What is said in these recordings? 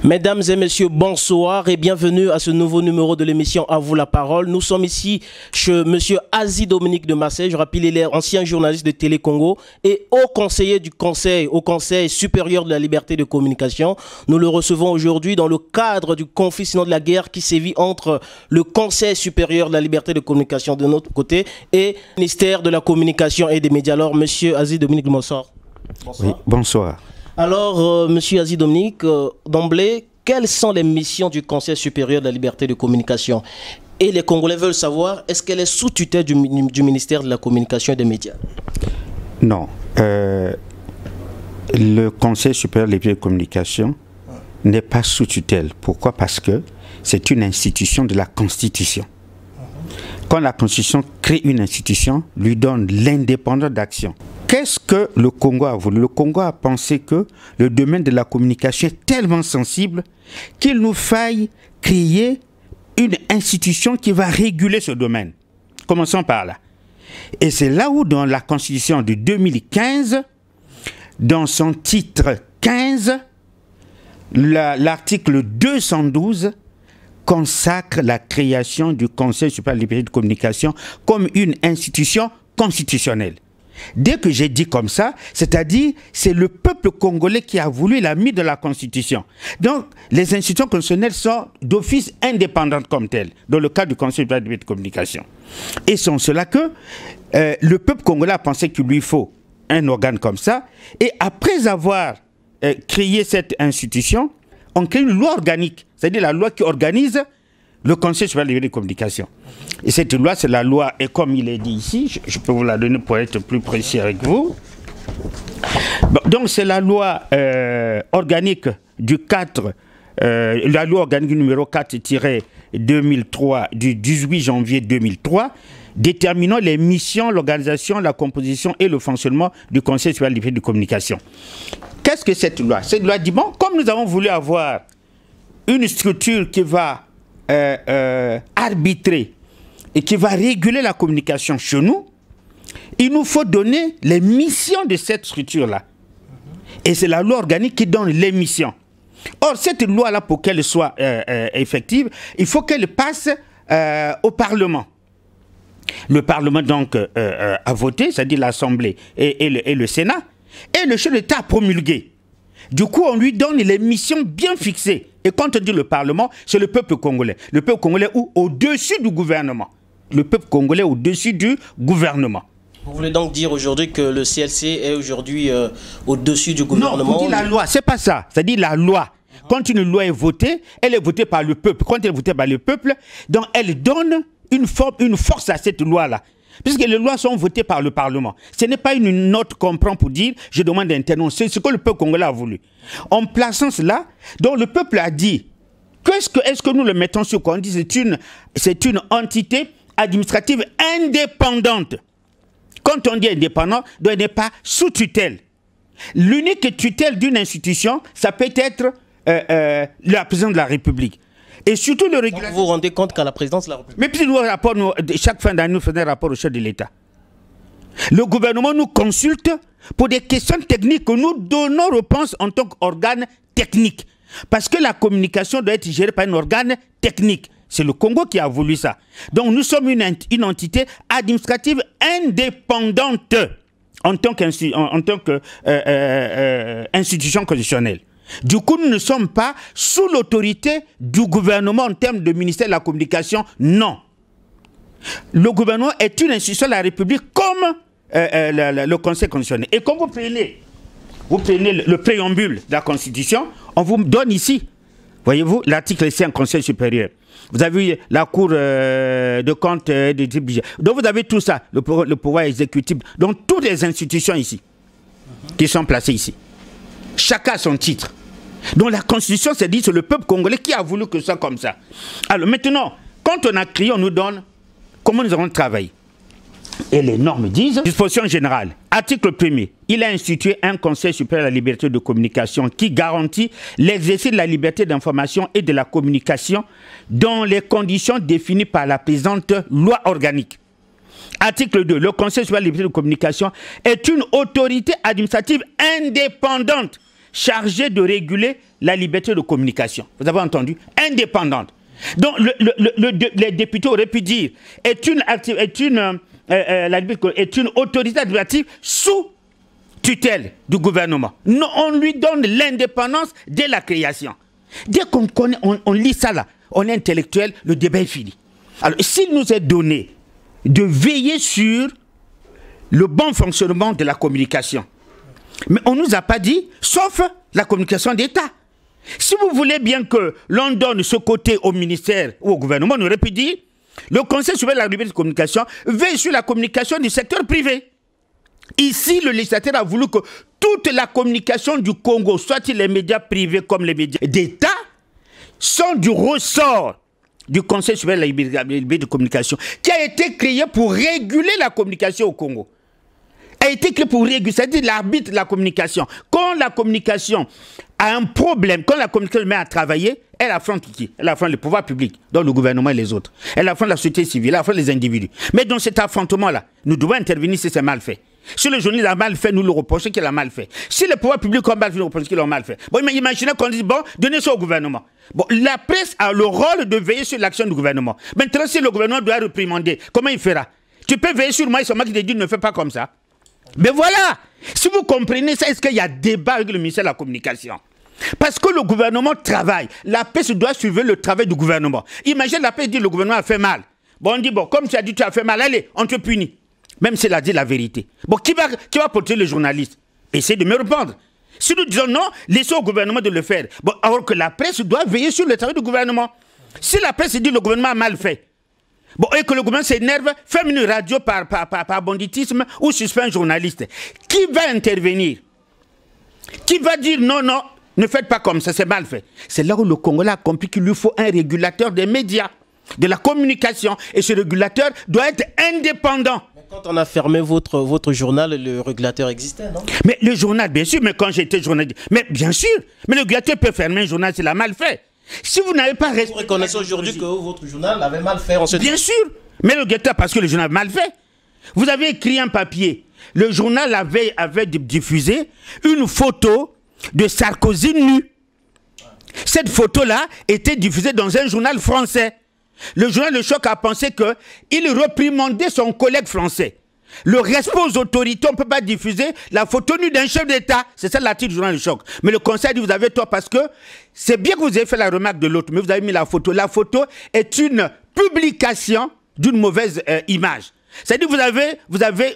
Mesdames et messieurs, bonsoir et bienvenue à ce nouveau numéro de l'émission À vous la parole. Nous sommes ici chez monsieur Azy Dominique de Marseille. Je rappelle, il est ancien journaliste de Télé Congo et haut conseiller du Conseil supérieur de la liberté de communication. Nous le recevons aujourd'hui dans le cadre du conflit, sinon de la guerre qui sévit entre le Conseil supérieur de la liberté de communication de notre côté et le ministère de la communication et des médias. Alors, monsieur Azy Dominique, bonsoir. Oui, bonsoir. Alors, monsieur Azy Dominique, d'emblée, quelles sont les missions du Conseil supérieur de la liberté de communication? Et les Congolais veulent savoir, est-ce qu'elle est sous tutelle du ministère de la communication et des médias? Non. Le Conseil supérieur de la liberté de communication n'est pas sous tutelle. Pourquoi? Parce que c'est une institution de la Constitution. Quand la Constitution crée une institution, lui donne l'indépendance d'action. Qu'est-ce que le Congo a voulu? Le Congo a pensé que le domaine de la communication est tellement sensible qu'il nous faille créer une institution qui va réguler ce domaine. Commençons par là. Et c'est là où, dans la Constitution de 2015, dans son titre 15, l'article 212 consacre la création du Conseil supérieur de la liberté de communication comme une institution constitutionnelle. Dès que j'ai dit comme ça, c'est-à-dire c'est le peuple congolais qui a voulu, il a mis dans la Constitution. Donc, les institutions constitutionnelles sont d'office indépendantes comme telles, dans le cadre du Conseil supérieur de la liberté de communication. Et c'est en cela que le peuple congolais a pensé qu'il lui faut un organe comme ça. Et après avoir créé cette institution, on crée une loi organique, c'est-à-dire la loi qui organise le Conseil supérieur de la liberté de communication. Et cette loi, c'est la loi, et comme il est dit ici, je peux vous la donner pour être plus précis avec vous. Bon, donc c'est la loi organique du 4, la loi organique numéro 4-2003 du 18 janvier 2003, déterminant les missions, l'organisation, la composition et le fonctionnement du Conseil supérieur de la liberté de communication. Qu'est-ce que cette loi? Cette loi dit, bon, comme nous avons voulu avoir une structure qui va arbitrer et qui va réguler la communication chez nous, il nous faut donner les missions de cette structure-là. Et c'est la loi organique qui donne les missions. Or, cette loi-là, pour qu'elle soit effective, il faut qu'elle passe au Parlement. Le Parlement, donc, a voté, c'est-à-dire l'Assemblée et le Sénat, et le chef d'État a promulgué. Du coup, on lui donne les missions bien fixées. Et quand on dit le Parlement, c'est le peuple congolais. Le peuple congolais au-dessus du gouvernement. Le peuple congolais au-dessus du gouvernement. Vous voulez donc dire aujourd'hui que le CLC est aujourd'hui au-dessus du gouvernement? Non, on dit la loi, c'est pas ça. C'est-à-dire la loi. Quand une loi est votée, elle est votée par le peuple. Quand elle est votée par le peuple, donc elle donne une force à cette loi-là. Puisque les lois sont votées par le Parlement. Ce n'est pas une note qu'on prend pour dire « je demande un tel nom ». C'est ce que le peuple congolais a voulu. En plaçant cela, donc le peuple a dit « est-ce que nous le mettons sur quoi ?» On dit « c'est une entité administrative indépendante ». Quand on dit indépendant, donc elle n'est pas sous tutelle. L'unique tutelle d'une institution, ça peut être la présidence de la République. Et surtout le régulateur. Vous vous rendez compte qu'à la présidence de la République. Mais puis chaque fin d'année, nous faisons un rapport au chef de l'État. Le gouvernement nous consulte pour des questions techniques que nous donnons réponse en tant qu'organe technique. Parce que la communication doit être gérée par un organe technique. C'est le Congo qui a voulu ça. Donc nous sommes une entité administrative indépendante en tant qu'institution constitutionnelle. Du coup, nous ne sommes pas sous l'autorité du gouvernement en termes de ministère de la communication, non. Le gouvernement est une institution de la République comme le Conseil constitutionnel. Et quand vous prenez le préambule de la Constitution, on vous donne ici, voyez-vous, l'article 5, Conseil supérieur. Vous avez la Cour de compte des budgets. Donc vous avez tout ça, le pouvoir exécutif. Donc toutes les institutions ici, qui sont placées ici. Chacun a son titre. Donc la Constitution, c'est dit, c'est le peuple congolais qui a voulu que ça soit comme ça. Alors maintenant, quand on a créé, on nous donne comment nous avons travaillé. Et les normes disent, disposition générale, article 1er, il a institué un Conseil supérieur à la liberté de communication qui garantit l'exercice de la liberté d'information et de la communication dans les conditions définies par la présente loi organique. Article 2, le Conseil supérieur de la liberté de communication est une autorité administrative indépendante chargée de réguler la liberté de communication. Vous avez entendu? Indépendante. Donc, les députés auraient pu dire est une autorité administrative sous tutelle du gouvernement. Non, on lui donne l'indépendance dès la création. Dès qu'on connaît, on lit ça là, on est intellectuel, le débat est fini. Alors, s'il nous est donné de veiller sur le bon fonctionnement de la communication, mais on ne nous a pas dit, sauf la communication d'État. Si vous voulez bien que l'on donne ce côté au ministère ou au gouvernement, on aurait pu dire, le Conseil supérieur de la liberté de communication veille sur la communication du secteur privé. Ici, le législateur a voulu que toute la communication du Congo, soit les médias privés comme les médias d'État, sont du ressort du Conseil supérieur de la liberté de communication, qui a été créé pour réguler la communication au Congo. A été créé pour réguler, c'est-à-dire l'arbitre de la communication. Quand la communication a un problème, quand la communication se met à travailler, elle affronte qui? Elle affronte le pouvoir public, donc le gouvernement et les autres. Elle affronte la société civile, elle affronte les individus. Mais dans cet affrontement-là, nous devons intervenir si c'est mal fait. Si le journaliste a mal fait, nous le reprochons qu'il a mal fait. Si le pouvoir public a mal fait, nous le reprochons qu'il a mal fait. Bon, imaginez qu'on dise, bon, donnez ça au gouvernement. Bon, la presse a le rôle de veiller sur l'action du gouvernement. Maintenant, si le gouvernement doit réprimander, comment il fera? Tu peux veiller sur moi et c'est moi qui te dis, ne fais pas comme ça. Mais voilà, si vous comprenez ça, est-ce qu'il y a débat avec le ministère de la Communication? Parce que le gouvernement travaille. La presse doit suivre le travail du gouvernement. Imagine la presse dit le gouvernement a fait mal. Bon, on dit, bon, comme tu as dit tu as fait mal, allez, on te punit. Même s'il a dit la vérité. Bon, qui va protéger le journaliste? Essayez de me répondre. Si nous disons non, laissez au gouvernement de le faire. Bon, alors que la presse doit veiller sur le travail du gouvernement. Si la presse dit le gouvernement a mal fait, bon, et que le gouvernement s'énerve, ferme une radio par banditisme ou suspend un journaliste. Qui va intervenir? Qui va dire non, non, ne faites pas comme ça, c'est mal fait? C'est là où le Congolais a compris qu'il lui faut un régulateur des médias, de la communication. Et ce régulateur doit être indépendant. Mais quand on a fermé votre journal, le régulateur existait, non? Mais le journal, bien sûr, mais quand j'étais journaliste, mais bien sûr, mais le régulateur peut fermer un journal s'il a mal fait. Si vous n'avez pas respecté... Vous reconnaissez aujourd'hui que votre journal avait mal fait. Bien sûr, mais le régulateur, parce que le journal avait mal fait. Vous avez écrit un papier. Le journal avait diffusé une photo de Sarkozy nu. Cette photo-là était diffusée dans un journal français. Le journal Le Choc a pensé qu'il reprimandait son collègue français. Le respect aux autorités, on ne peut pas diffuser la photo nue d'un chef d'État. C'est ça l'article du journal Le Choc. Mais le conseil dit vous avez tort parce que c'est bien que vous ayez fait la remarque de l'autre, mais vous avez mis la photo. La photo est une publication d'une mauvaise image. C'est-à-dire que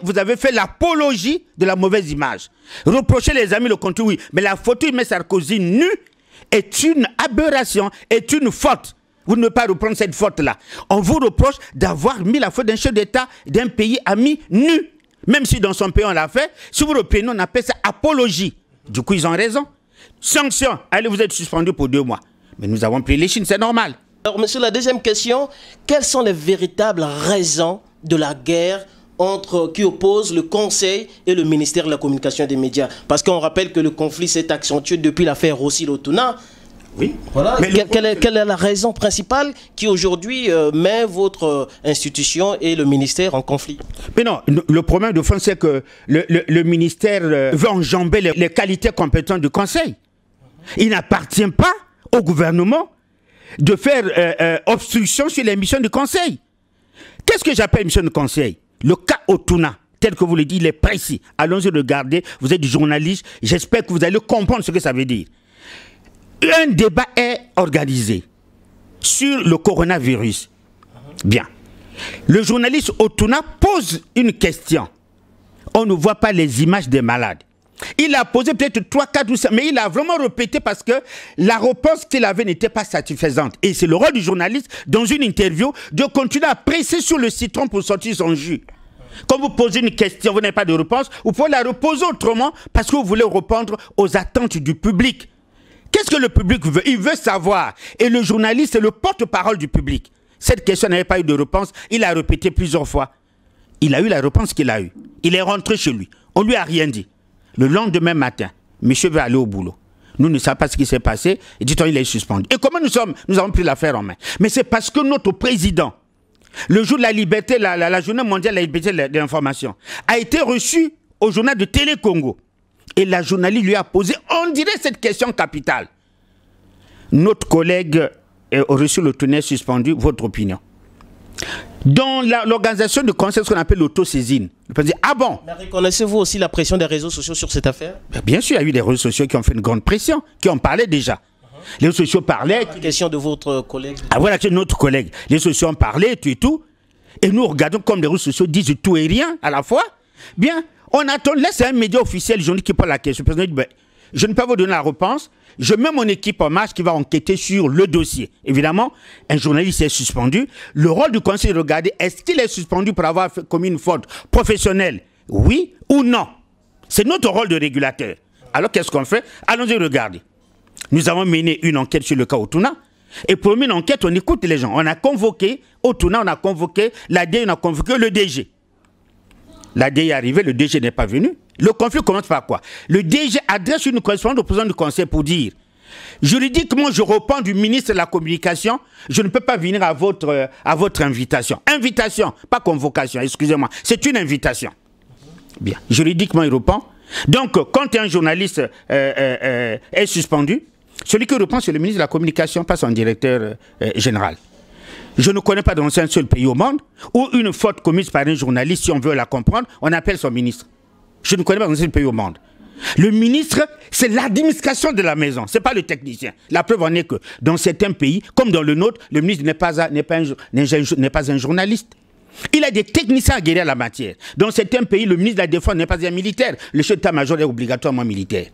vous avez fait l'apologie de la mauvaise image. Reprochez les amis le contenu, oui. Mais la photo, il met Sarkozy nu, est une aberration, est une faute. Vous ne pouvez pas reprendre cette faute-là. On vous reproche d'avoir mis la faute d'un chef d'État d'un pays ami nu. Même si dans son pays on l'a fait, si vous reprenez, on appelle ça apologie. Du coup, ils ont raison. Sanction, allez, vous êtes suspendu pour 2 mois. Mais nous avons pris les Chines, c'est normal. Alors, monsieur, la deuxième question, quelles sont les véritables raisons de la guerre qui oppose le Conseil et le ministère de la Communication et des Médias? Parce qu'on rappelle que le conflit s'est accentué depuis l'affaire Rossi-Lotuna. Oui. Voilà. Quelle est la raison principale qui aujourd'hui met votre institution et le ministère en conflit? Mais non, le problème de fond, c'est que le ministère veut enjamber les qualités compétentes du Conseil. Il n'appartient pas au gouvernement de faire obstruction sur les missions du Conseil. Qu'est-ce que j'appelle mission du Conseil? Le cas Otuna, tel que vous le dites, il est précis. Allons-y regarder, vous êtes journaliste, j'espère que vous allez comprendre ce que ça veut dire. Un débat est organisé sur le coronavirus. Bien. Le journaliste Otuna pose une question. On ne voit pas les images des malades. Il a posé peut-être 3, 4 ou 5, mais il a vraiment répété parce que la réponse qu'il avait n'était pas satisfaisante. Et c'est le rôle du journaliste, dans une interview, de continuer à presser sur le citron pour sortir son jus. Quand vous posez une question, vous n'avez pas de réponse, vous pouvez la reposer autrement parce que vous voulez répondre aux attentes du public. Qu'est-ce que le public veut? Il veut savoir. Et le journaliste est le porte-parole du public. Cette question n'avait pas eu de réponse. Il a répété plusieurs fois. Il a eu la réponse qu'il a eue. Il est rentré chez lui. On ne lui a rien dit. Le lendemain matin, monsieur veut aller au boulot. Nous ne savons pas ce qui s'est passé. Et dit-on, il est suspendu. Et comment nous avons pris l'affaire en main? Mais c'est parce que notre président, le jour de la liberté, la journée mondiale de la liberté de l'information, a été reçu au journal de Télé Congo. Et la journaliste lui a posé, on dirait, cette question capitale. notre collègue a reçu le tunnel suspendu, votre opinion? Dans l'organisation de conseil, ce qu'on appelle l'autosaisine. Le président dit, ah bon? Mais reconnaissez-vous aussi la pression des réseaux sociaux sur cette affaire? Bien sûr, il y a eu des réseaux sociaux qui ont fait une grande pression, qui en parlaient déjà. Les réseaux sociaux parlaient. La question de votre collègue. Ah voilà, c'est notre collègue. Les réseaux sociaux en parlaient, tout et tout. Et nous regardons comme les réseaux sociaux disent tout et rien à la fois. Bien, on attend. Là, c'est un média officiel, journaliste qui pose la question. Le président dit, ben, je ne peux pas vous donner la réponse. Je mets mon équipe en marche qui va enquêter sur le dossier. Évidemment, un journaliste est suspendu. Le rôle du conseil est de regarder, est-ce qu'il est suspendu pour avoir commis une faute professionnelle? Oui ou non? C'est notre rôle de régulateur. Alors, qu'est-ce qu'on fait? Allons-y regarder. Nous avons mené une enquête sur le cas Otuna. Et pour une enquête, on écoute les gens. On a convoqué Otuna, on a convoqué l'ADI, on a convoqué le DG. L'ADI est arrivé, le DG n'est pas venu. Le conflit commence par quoi? Le DG adresse une correspondance au président du conseil pour dire juridiquement, je réponds du ministre de la Communication, je ne peux pas venir à votre invitation. Invitation, pas convocation, excusez-moi. C'est une invitation. Bien. Juridiquement, il répond. Donc, quand un journaliste est suspendu, celui qui répond, c'est le ministre de la Communication, pas son directeur général. Je ne connais pas dans un seul pays au monde où une faute commise par un journaliste, si on veut la comprendre, on appelle son ministre. Je ne connais pas dans un seul pays au monde. Le ministre, c'est l'administration de la maison, ce n'est pas le technicien. La preuve en est que dans certains pays, comme dans le nôtre, le ministre n'est pas un journaliste. Il a des techniciens aguerris à la matière. Dans certains pays, le ministre de la Défense n'est pas un militaire. Le chef d'état-major est obligatoirement militaire.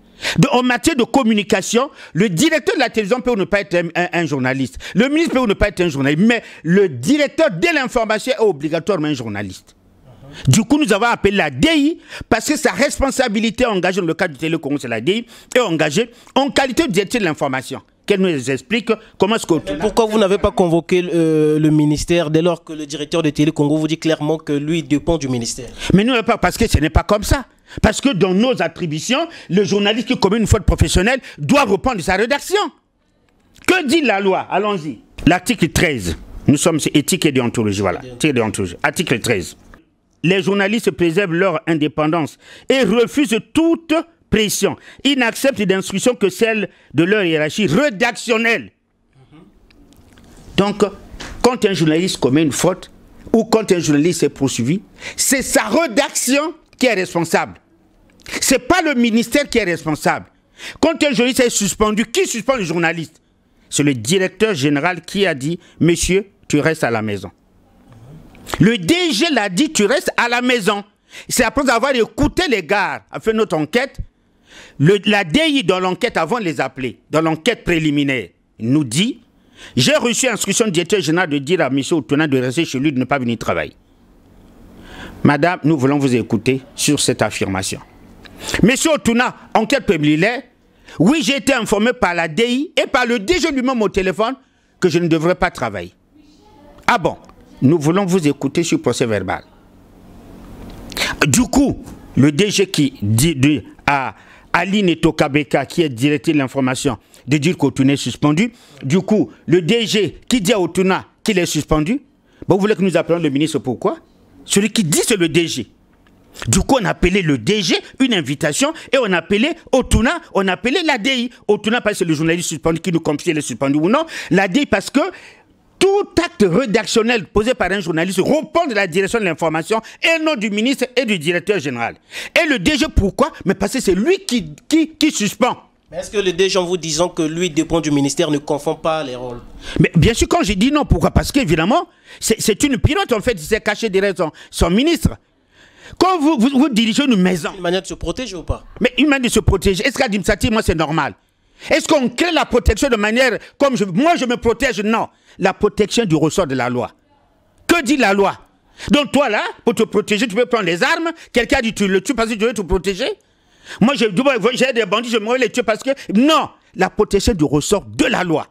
En matière de communication, le directeur de la télévision peut ou ne pas être un journaliste. Le ministre peut ou ne pas être un journaliste. Mais le directeur de l'information est obligatoirement un journaliste. Du coup, nous avons appelé la DI parce que sa responsabilité engagée dans le cadre du Télécongo, c'est la DI, est engagée en qualité de directeur de l'information. Qu'elle nous explique comment est-ce que... Pourquoi vous n'avez pas convoqué le ministère dès lors que le directeur de Télécongo vous dit clairement que lui dépend du ministère? Mais nous, pas parce que ce n'est pas comme ça. Parce que dans nos attributions, le journaliste qui commet une faute professionnelle doit reprendre sa rédaction. Que dit la loi? Allons-y. L'article 13. Nous sommes sur éthique et déontologie. Voilà. Article 13. Les journalistes préservent leur indépendance et refusent toute pression. Ils n'acceptent d'instructions que celle de leur hiérarchie rédactionnelle. Donc, quand un journaliste commet une faute ou quand un journaliste est poursuivi, c'est sa rédaction qui est responsable. Ce n'est pas le ministère qui est responsable. Quand un journaliste est suspendu, qui suspend le journaliste? C'est le directeur général qui a dit « Monsieur, tu restes à la maison ». Le DG l'a dit, tu restes à la maison. C'est après avoir écouté les gars, a fait notre enquête. La DI, dans l'enquête, avant de les appeler, dans l'enquête préliminaire, nous dit, j'ai reçu instruction du directeur général de dire à M. Otuna de rester chez lui, de ne pas venir travailler. Madame, nous voulons vous écouter sur cette affirmation. M. Otuna, enquête préliminaire, oui, j'ai été informé par la DI et par le DG lui-même au téléphone que je ne devrais pas travailler. Ah bon? Nous voulons vous écouter sur procès verbal. Du coup, le DG qui dit à Aline Tokabeka, qui est directeur de l'information, de dire qu'Otuna est suspendu. Du coup, le DG qui dit à Otuna qu'il est suspendu. Bon, vous voulez que nous appelions le ministre pourquoi? Celui qui dit c'est le DG. Du coup, on a appelé le DG, une invitation, et on a appelé Otuna, on a appelé l'ADI. Otuna parce que c'est le journaliste suspendu qui nous confie s'il est suspendu ou non. L'ADI parce que tout acte rédactionnel posé par un journaliste répond de la direction de l'information et non du ministre et du directeur général. Et le DG, pourquoi? Mais parce que c'est lui qui suspend. Mais est-ce que le DG, en vous disant que lui dépend du ministère, ne confond pas les rôles? Mais bien sûr, quand j'ai dit non, pourquoi? Parce qu'évidemment, c'est une pilote, en fait, il s'est caché derrière son ministre. Quand vous dirigez une maison... Une manière de se protéger ou pas? Mais une manière de se protéger, est-ce qu'administrativement c'est normal? Est-ce qu'on crée la protection de manière comme moi je me protège? Non. La protection du ressort de la loi. Que dit la loi? Donc toi là, pour te protéger, tu peux prendre les armes. Quelqu'un dit tu le tues parce que tu veux te protéger. Moi j'ai des bandits, je me les tuer parce que... Non. La protection du ressort de la loi.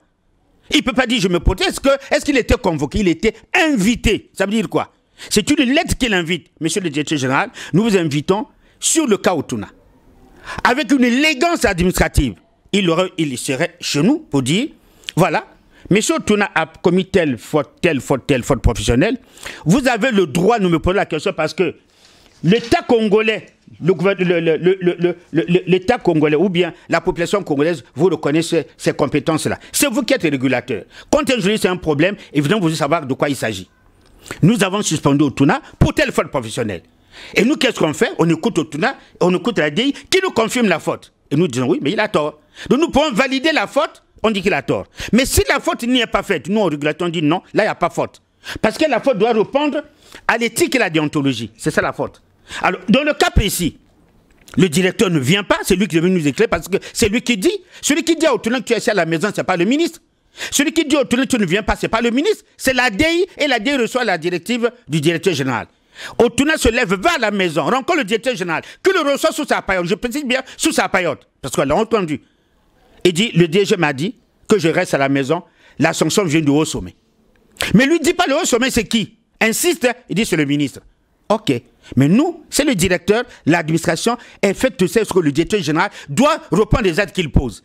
Il ne peut pas dire je me protège. Est-ce qu'il était convoqué? Il était invité. Ça veut dire quoi? C'est une lettre qu'il invite. Monsieur le directeur général, nous vous invitons sur le cas Otuna. Avec une élégance administrative. Il serait chez nous pour dire, voilà, M. Otuna a commis telle faute professionnelle. Vous avez le droit de me poser la question parce que l'État congolais, l'État congolais ou bien la population congolaise, vous reconnaissez ces compétences-là. C'est vous qui êtes régulateur. Quand un journaliste a un problème, évidemment, vous voulez savoir de quoi il s'agit. Nous avons suspendu Otuna pour telle faute professionnelle. Et nous, qu'est-ce qu'on fait? On écoute Otuna, on écoute la DI qui nous confirme la faute. Et nous disons oui, mais il a tort. Donc nous pouvons valider la faute, on dit qu'il a tort. Mais si la faute n'y est pas faite, nous, au régulateur, on dit non, là, il n'y a pas faute. Parce que la faute doit répondre à l'éthique et la déontologie. C'est ça la faute. Alors, dans le cas précis, le directeur ne vient pas, c'est lui qui devait nous éclairer parce que c'est lui qui dit. Celui qui dit à Otuna que tu es assis à la maison, ce n'est pas le ministre. Celui qui dit à Otuna que tu ne viens pas, ce n'est pas le ministre. C'est la DI et la DI reçoit la directive du directeur général. Otuna se lève, va à la maison, rencontre le directeur général, que le reçoit sous sa paillote. Je précise bien sous sa paillote, parce qu'on l'a entendu. Il dit, le DG m'a dit que je reste à la maison, la sanction vient du haut sommet. Mais lui ne dit pas le haut sommet, c'est qui? Insiste, il dit c'est le ministre. Ok. Mais nous, c'est le directeur, l'administration effectue ce que le directeur général doit reprendre les actes qu'il pose.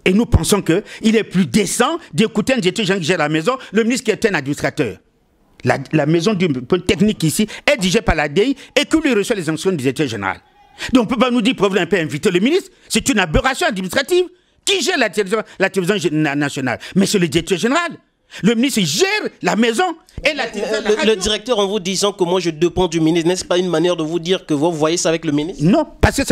Et nous pensons qu'il est plus décent d'écouter un directeur général qui gère la maison, le ministre qui est un administrateur. La maison du technique ici est dirigée par la DI et que lui reçoit les instructions du directeur général. Donc on ne peut pas nous dire, pour un peu inviter le ministre, c'est une aberration administrative. Qui gère la télévision nationale? Mais c'est le directeur général. Le ministre gère la maison et la télévision. Le directeur, en vous disant que moi je dépends du ministre, n'est-ce pas une manière de vous dire que vous voyez ça avec le ministre? Non, parce que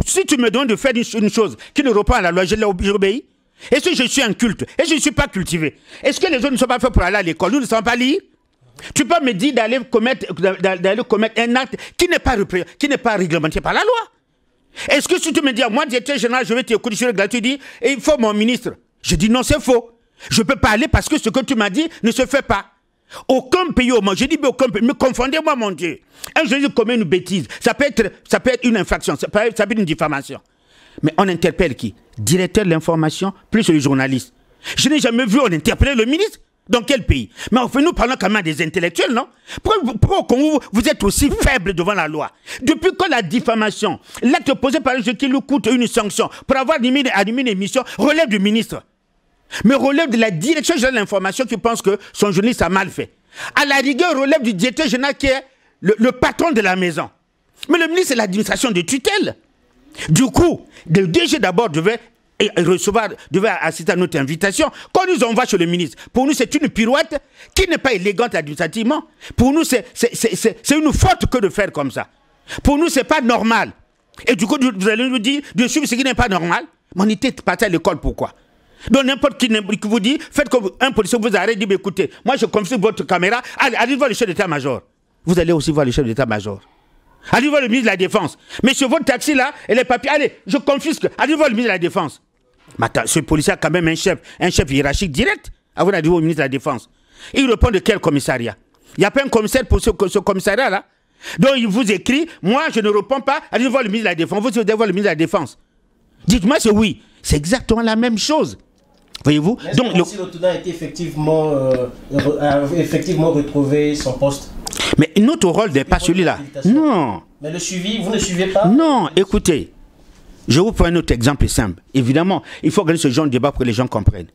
si tu me demandes de faire une chose qui ne répond à la loi, je l'obéis. Est-ce que je suis un culte? Et je ne suis pas cultivé? Est-ce que les autres ne sont pas faits pour aller à l'école? Nous ne savons pas lire? Tu peux me dire d'aller commettre un acte qui n'est pas réglementé par la loi? Est-ce que si tu me dis, moi, directeur général, je vais t'écouter sur le gars, tu dis, il faut mon ministre. Je dis non, c'est faux. Je ne peux pas aller parce que ce que tu m'as dit ne se fait pas. Aucun pays au monde, je dis mais aucun pays, mais confondez-moi mon Dieu. Un journaliste commet une bêtise, ça peut être une infraction, ça peut être une diffamation. Mais on interpelle qui? Directeur de l'information plus le journaliste. Je n'ai jamais vu on interpeller le ministre. Dans quel pays? Mais enfin, nous parlons quand même des intellectuels, non? Pourquoi au Congo, vous êtes aussi faible devant la loi? Depuis que la diffamation, l'acte posé par le qui lui coûte une sanction pour avoir animé une émission, relève du ministre. Mais relève de la direction générale de l'information qui pense que son journaliste a mal fait. À la rigueur, relève du directeur général qui est le patron de la maison. Mais le ministre, c'est l'administration de tutelle. Du coup, le DG d'abord devait assister à notre invitation. Quand nous on va chez le ministre, pour nous c'est une pirouette qui n'est pas élégante administrativement. Pour nous c'est une faute que de faire comme ça. Pour nous c'est pas normal. Et du coup vous allez nous dire de suivre ce qui n'est pas normal. Mais on était parti à l'école pourquoi? Donc n'importe qui vous dit, faites comme un policier vous arrête, dit écoutez, moi je confisque votre caméra, allez voir le chef d'état-major. Vous allez aussi voir le chef d'état-major. Allez voir le ministre de la Défense. Mais sur votre taxi là, et les papiers, allez, je confisque. Allez voir le ministre de la Défense. Mais attends, ce policier a quand même un chef hiérarchique direct. Avant d'aller au ministre de la Défense. Il répond de quel commissariat? Il n'y a pas un commissaire pour ce commissariat là. Donc il vous écrit, moi je ne réponds pas, allez voir le ministre de la Défense. Vous devez voir le ministre de la Défense. Dites-moi c'est oui. C'est exactement la même chose. Voyez-vous? Donc le Otuna a été effectivement retrouvé son poste. Mais notre rôle n'est pas celui-là. Non. Mais le suivi, vous ne suivez pas? Non, écoutez. Je vous prends un autre exemple simple. Évidemment, il faut organiser ce genre de débat pour que les gens comprennent.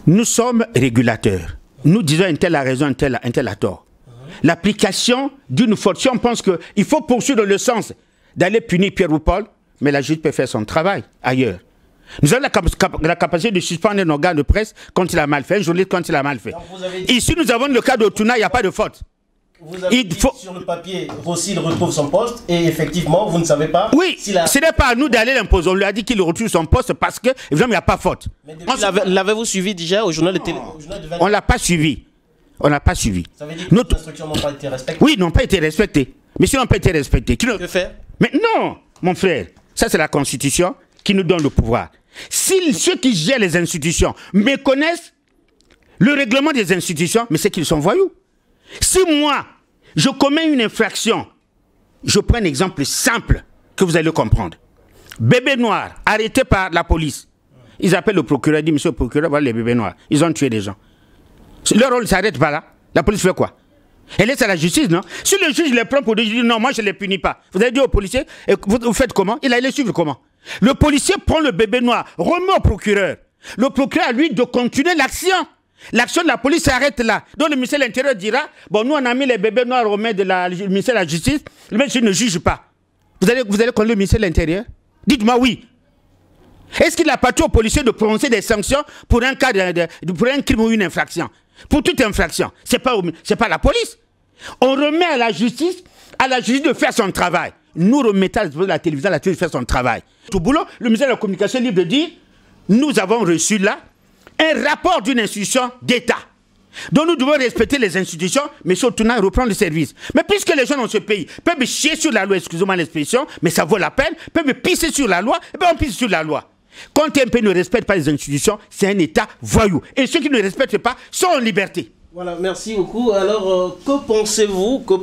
Nous sommes régulateurs. Nous disons un tel a raison, un tel a tort. L'application d'une faute, si on pense qu'il faut poursuivre dans le sens d'aller punir Pierre ou Paul, mais la justice peut faire son travail ailleurs. Nous avons la capacité de suspendre un organe de presse quand il a mal fait, un journaliste quand il a mal fait. Ici, nous avons le cas d'Otuna, il n'y a pas de faute. Vous avez dit sur le papier, Rossi retrouve son poste et effectivement, vous ne savez pas. Oui, ce n'est pas à nous d'aller l'imposer. On lui a dit qu'il retrouve son poste parce que, évidemment, il n'y a pas faute. Mais l'avez-vous suivi déjà au journal de télé? On ne l'a pas suivi. On ne l'a pas suivi. Ça veut dire que les instructions n'ont pas été respectées? Oui, n'ont pas été respectées. Mais s'ils n'ont pas été respectés... Que faire? Mais non, mon frère. Ça, c'est la Constitution qui nous donne le pouvoir. Si ceux qui gèrent les institutions méconnaissent le règlement des institutions, mais c'est qu'ils sont voyous. Si moi, je commets une infraction, je prends un exemple simple que vous allez comprendre. Bébé noir, arrêté par la police. Ils appellent le procureur, disent, monsieur le procureur, voilà les bébés noirs. Ils ont tué des gens. Leur rôle ne s'arrête pas là. La police fait quoi? Elle laisse à la justice, non? Si le juge les prend pour dire, non, moi je ne les punis pas. Vous avez dit au policier, vous faites comment? Il a les suivre comment? Le policier prend le bébé noir, remet au procureur. Le procureur a lui de continuer l'action. L'action de la police s'arrête là. Donc le ministère de l'Intérieur dira, bon, nous on a mis les bébés noirs au mains du ministère de la Justice, le ministère ne juge pas. Vous allez connaître le ministère de l'Intérieur? Dites-moi oui. Est-ce qu'il appartient aux policiers de prononcer des sanctions pour un cas pour un crime ou une infraction? Pour toute infraction. C'est pas la police. On remet à la justice de faire son travail. Nous remettons à la télévision de faire son travail. Tout boulot, le ministère de la Communication libre dit, nous avons reçu là un rapport d'une institution d'État. Donc nous devons respecter les institutions, mais surtout reprendre le service. Mais puisque les gens dans ce pays peuvent chier sur la loi, excusez-moi l'expression, mais ça vaut la peine, peuvent pisser sur la loi, et bien on pisse sur la loi. Quand un pays ne respecte pas les institutions, c'est un État voyou. Et ceux qui ne respectent pas sont en liberté. Voilà, merci beaucoup. Alors, que pensez-vous, que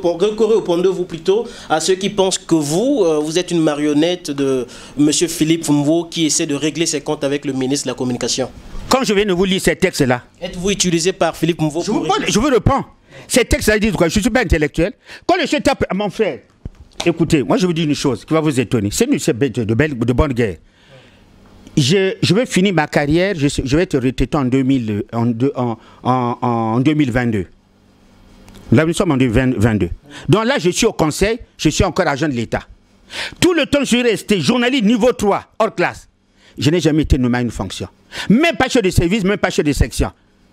répondez-vous plutôt à ceux qui pensent que vous êtes une marionnette de M. Philippe Mvo qui essaie de régler ses comptes avec le ministre de la Communication? Quand je viens de vous lire ces textes-là... Êtes-vous utilisé par Philippe Mvo je vous réponds. Ces textes-là disent quoi? Je ne suis pas intellectuel. Quand le chef tape à mon frère, écoutez, moi je vous dis une chose qui va vous étonner. C'est une chef de bonne guerre. Je vais finir ma carrière, je vais être retraité en 2022. Là, nous sommes en 2022. Donc là, je suis au conseil, je suis encore agent de l'État. Tout le temps, je suis resté journaliste niveau 3, hors classe. Je n'ai jamais été nommé à une fonction. Même pas chef de service, même pas chef de section,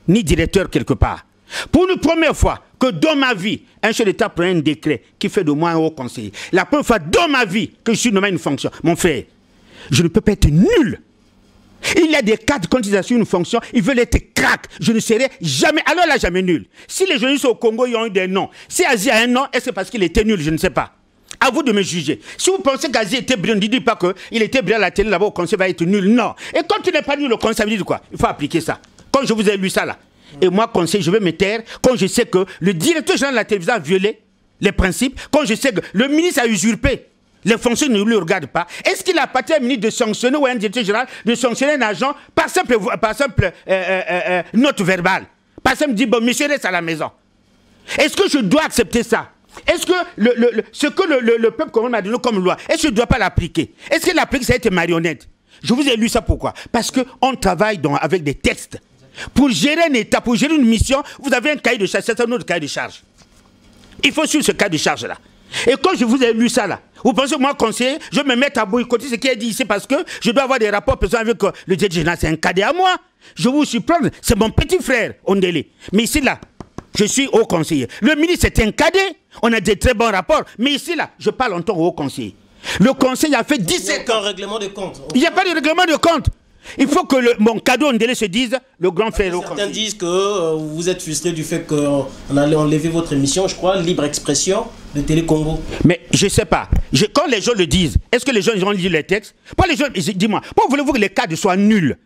ni directeur quelque part. Pour une première fois que dans ma vie, un chef d'État prend un décret qui fait de moi un haut conseiller. La première fois dans ma vie que je suis nommé à une fonction. Mon frère, je ne peux pas être nul. Il y a des cadres, quand ils assument une fonction, ils veulent être crack. Je ne serai jamais, alors là, jamais nul. Si les journalistes au Congo, ils ont eu des noms. Si Azi a un nom, est-ce que c'est parce qu'il était nul? Je ne sais pas. À vous de me juger. Si vous pensez qu'Azi était brillant, ne dites pas qu'il était brillant à la télé, là-bas au conseil va être nul. Non. Et quand tu n'es pas nul, le conseil, ça veut dire quoi? Il faut appliquer ça. Quand je vous ai lu ça là, et moi, conseil, je vais me taire, quand je sais que le directeur général de la télévision a violé les principes, quand je sais que le ministre a usurpé, les fonctions ne lui regardent pas. Est-ce qu'il appartient à un ministre de sanctionner ou à un directeur général de sanctionner un agent par simple note verbale? Par simple dire, bon, monsieur reste à la maison. Est-ce que je dois accepter ça? Est-ce que ce que le peuple commun m'a donné comme loi, est-ce que je ne dois pas l'appliquer? Est-ce qu'il applique ça a été marionnette? Je vous ai lu ça pourquoi? Parce qu'on travaille avec des textes. Pour gérer un État, pour gérer une mission, vous avez un cahier de charge, c'est un autre cahier de charge. Il faut suivre ce cahier de charge-là. Et quand je vous ai lu ça là, vous pensez que moi, conseiller, je vais me mettre à boycotter ce qui est dit ici parce que je dois avoir des rapports personnels avec le directeur général. C'est un cadet à moi. Je vous surprends, c'est mon petit frère, Ondélé. Mais ici là, je suis haut conseiller. Le ministre, c'est un cadet. On a des très bons rapports. Mais ici là, je parle en tant que haut conseiller. Le conseil a fait 17 ans. Il n'y a aucun règlement de compte. Il n'y a pas de règlement de compte. Il faut que mon cadeau Ondélé se dise le grand frère. Certains disent que vous êtes frustré du fait qu'on allait enlever votre émission, je crois, Libre Expression de Télé Congo. Mais je ne sais pas. Quand les gens le disent, est-ce que les gens vont lire les textes? Pas les gens, dis-moi, pourquoi voulez-vous que les cadres soient nuls?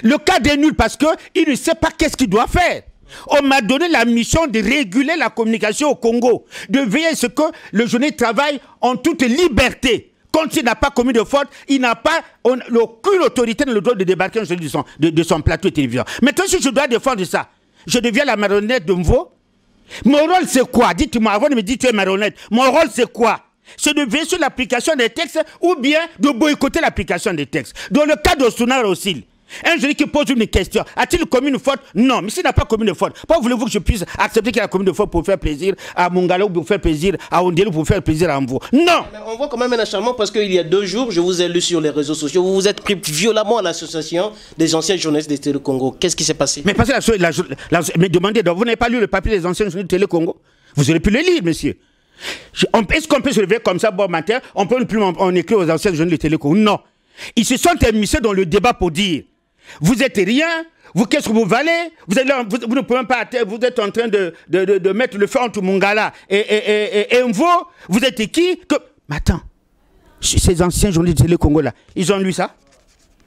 Le cadre est nul parce qu'il ne sait pas qu'est-ce qu'il doit faire. On m'a donné la mission de réguler la communication au Congo, de veiller à ce que le journaliste travaille en toute liberté. Quand il n'a pas commis de faute, il n'a pas aucune autorité dans le droit de débarquer de son plateau de télévision. Maintenant, si je dois défendre ça, je deviens la marionnette de Mvo. Mon rôle, c'est quoi? Dites-moi, avant de me dire tu es marionnette, mon rôle, c'est quoi? C'est de veiller sur l'application des textes ou bien de boycotter l'application des textes. Dans le cas d'Osuna aussi, un journaliste qui pose une question, a-t-il commis une faute? Non, mais s'il n'a pas commis de faute, pourquoi voulez-vous que je puisse accepter qu'il a commis de faute pour faire plaisir à Mongala ou pour faire plaisir à Ondélé ou pour faire plaisir à Mvo? Non! Mais on voit quand même un acharnement parce qu'il y a 2 jours, je vous ai lu sur les réseaux sociaux, vous vous êtes pris violemment à l'association des anciens journalistes de Télé Congo. Qu'est-ce qui s'est passé? Mais parce que mais demandez, donc, vous n'avez pas lu le papier des anciens journalistes de Télé Congo? Vous aurez pu le lire, monsieur. Est-ce qu'on peut se lever comme ça, bon matin, on peut plus on écrit aux anciens journalistes de Télé Congo? Non. Ils se sont émissés dans le débat pour dire vous êtes rien, vous qu'est-ce que vous valez, vous ne pouvez même pas, vous êtes en train de mettre le feu entre Mongala et Mvo, vous êtes qui Mais attends, ces anciens journalistes de Télé Congo là, ils ont lu ça?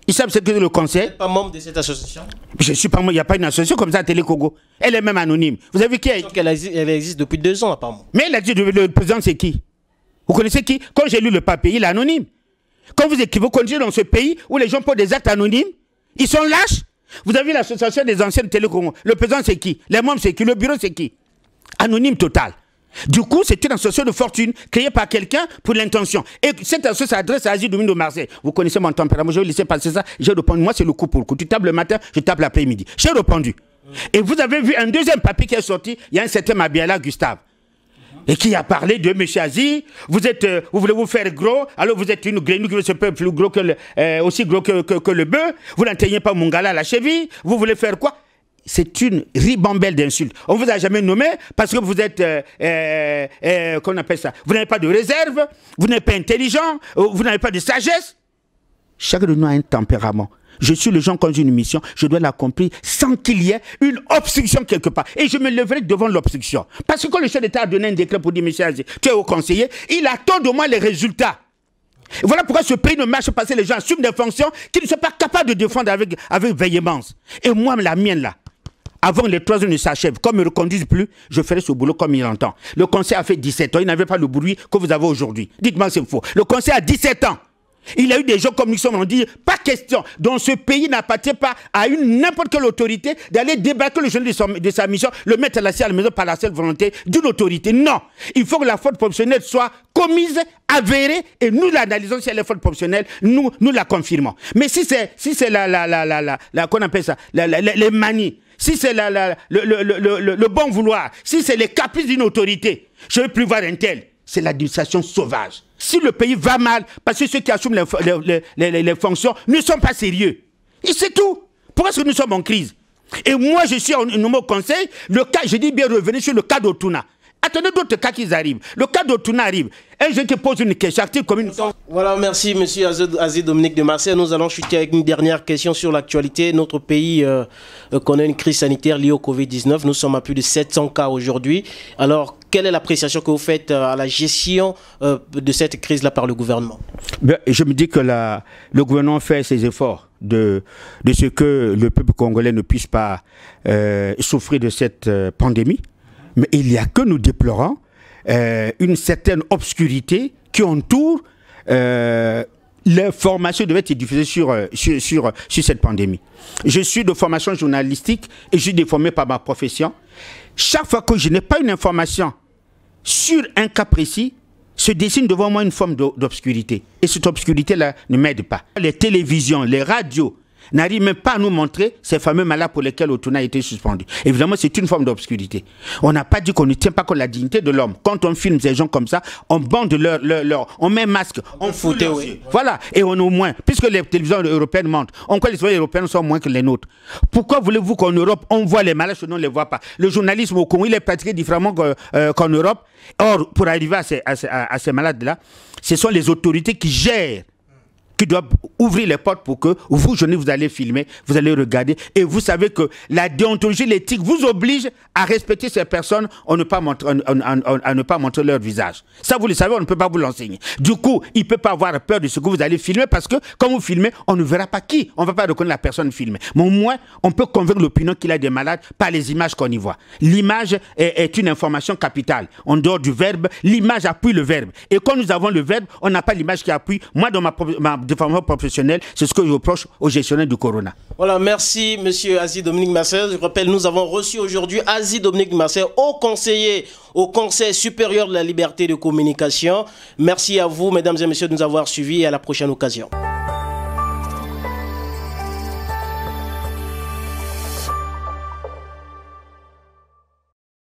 Ils savent ce que c'est le conseil? Vous n'êtes pas membre de cette association? Je ne suis pas membre, il n'y a pas une association comme ça à Télé Congo. Elle est même anonyme. Vous avez vu qui elle existe depuis 2 ans apparemment. Mais elle a dit, le président c'est qui? Vous connaissez qui? Quand j'ai lu le papier, il est anonyme. Quand vous écrivez, vous continuez dans ce pays où les gens posent des actes anonymes, ils sont lâches. Vous avez l'association des anciens de Télé Congo. Le président c'est qui? Les membres c'est qui? Le bureau c'est qui? Anonyme total. Du coup, c'est une association de fortune créée par quelqu'un pour l'intention. Et cette association s'adresse à Asie Dominique de Marseille. Vous connaissez mon tempérament, je vais laisser passer ça. J'ai répondu, moi c'est le coup pour le coup. Tu tapes le matin, je tape l'après-midi. J'ai répondu. Et vous avez vu un deuxième papier qui est sorti, il y a un certain Mabiala Gustave. et qui a parlé de M. Azi. Vous voulez vous faire gros, alors vous êtes une grenouille qui veut se faire plus gros aussi gros que le bœuf. Vous n'atteignez pas Mongala à la cheville. Vous voulez faire quoi? C'est une ribambelle d'insultes. On ne vous a jamais nommé parce que vous êtes, qu'on appelle ça, vous n'avez pas de réserve, vous n'êtes pas intelligent, vous n'avez pas de sagesse. Chacun de nous a un tempérament. Je suis le genre quand j'ai une mission, je dois l'accomplir sans qu'il y ait une obstruction quelque part. Et je me leverai devant l'obstruction. Parce que quand le chef d'État a donné un décret pour dire, monsieur Azi, tu es au conseiller, il attend de moi les résultats. Et voilà pourquoi ce pays ne marche pas, parce que les gens assument des fonctions qu'ils ne sont pas capables de défendre avec véhémence. Et moi, la mienne là, avant que les 3 ans ne s'achèvent, comme ils ne me reconduisent plus, je ferai ce boulot comme il entend. Le conseil a fait 17 ans, il n'avait pas le bruit que vous avez aujourd'hui. Dites-moi c'est faux. Le conseil a 17 ans. Il y a eu des gens comme nous sommes, on dit, pas question. Dans ce pays n'appartient pas à n'importe quelle autorité d'aller débattre le jeune de sa mission, le mettre à la maison par la seule volonté d'une autorité. Non. Il faut que la faute professionnelle soit commise, avérée, et nous l'analysons si elle est faute professionnelle, nous la confirmons. Mais si c'est qu'on appelle ça, les manies, si c'est le bon vouloir, si c'est les caprices d'une autorité, je ne veux plus voir un tel. C'est l'administration sauvage. Si le pays va mal, parce que ceux qui assument les fonctions ne sont pas sérieux. Et c'est tout. Pourquoi est-ce que nous sommes en crise? Et moi, je suis nommé au conseil. Le cas, je dis bien revenir sur le cas d'Otuna. Attendez d'autres cas qui arrivent. Le cas d'Otuna arrive. Un jeune qui pose une question, comme une... Voilà, merci monsieur Azi Dominique de Marseille. Nous allons chuter avec une dernière question sur l'actualité. Notre pays connaît une crise sanitaire liée au Covid-19. Nous sommes à plus de 700 cas aujourd'hui. Alors, quelle est l'appréciation que vous faites à la gestion de cette crise-là par le gouvernement? Je me dis que le gouvernement fait ses efforts de ce que le peuple congolais ne puisse pas souffrir de cette pandémie. Mais il y a que nous déplorons une certaine obscurité qui entoure l'information qui devait être diffusée sur cette pandémie. Je suis de formation journalistique et je suis déformé par ma profession. Chaque fois que je n'ai pas une information sur un cas précis, se dessine devant moi une forme d'obscurité. Et cette obscurité-là ne m'aide pas. Les télévisions, les radios n'arrivent même pas à nous montrer ces fameux malades pour lesquels Otuna a été suspendu. Évidemment, c'est une forme d'obscurité. On n'a pas dit qu'on ne tient pas compte de la dignité de l'homme. Quand on filme ces gens comme ça, on bande on met un masque, on fout aussi. Voilà, et on au moins, puisque les télévisions européennes mentent, on croit que les télévisions européennes sont moins que les nôtres. Pourquoi voulez-vous qu'en Europe, on voit les malades, sinon on ne les voit pas? Le journalisme au Congo, il est pratiqué différemment qu'en Europe. Or, pour arriver à ces malades-là, ce sont les autorités qui gèrent, qui doivent ouvrir les portes pour que vous, jeunes, vous allez filmer, vous allez regarder. Et vous savez que la déontologie, l'éthique vous oblige à respecter ces personnes à ne pas montrer leur visage. Ça, vous le savez, on ne peut pas vous l'enseigner. Du coup, il ne peut pas avoir peur de ce que vous allez filmer parce que quand vous filmez, on ne verra pas qui. On ne va pas reconnaître la personne filmée. Mais au moins, on peut convaincre l'opinion qu'il a des malades par les images qu'on y voit. L'image est une information capitale. En dehors du verbe, l'image appuie le verbe. Et quand nous avons le verbe, on n'a pas l'image qui appuie. Moi, dans ma déformation professionnelle, c'est ce que je reproche aux gestionnaires du Corona. Voilà, merci monsieur Azi Dominique Marseille. Je rappelle, nous avons reçu aujourd'hui Azi Dominique Marseille, haut conseiller au Conseil supérieur de la liberté de communication. Merci à vous, mesdames et messieurs, de nous avoir suivis et à la prochaine occasion.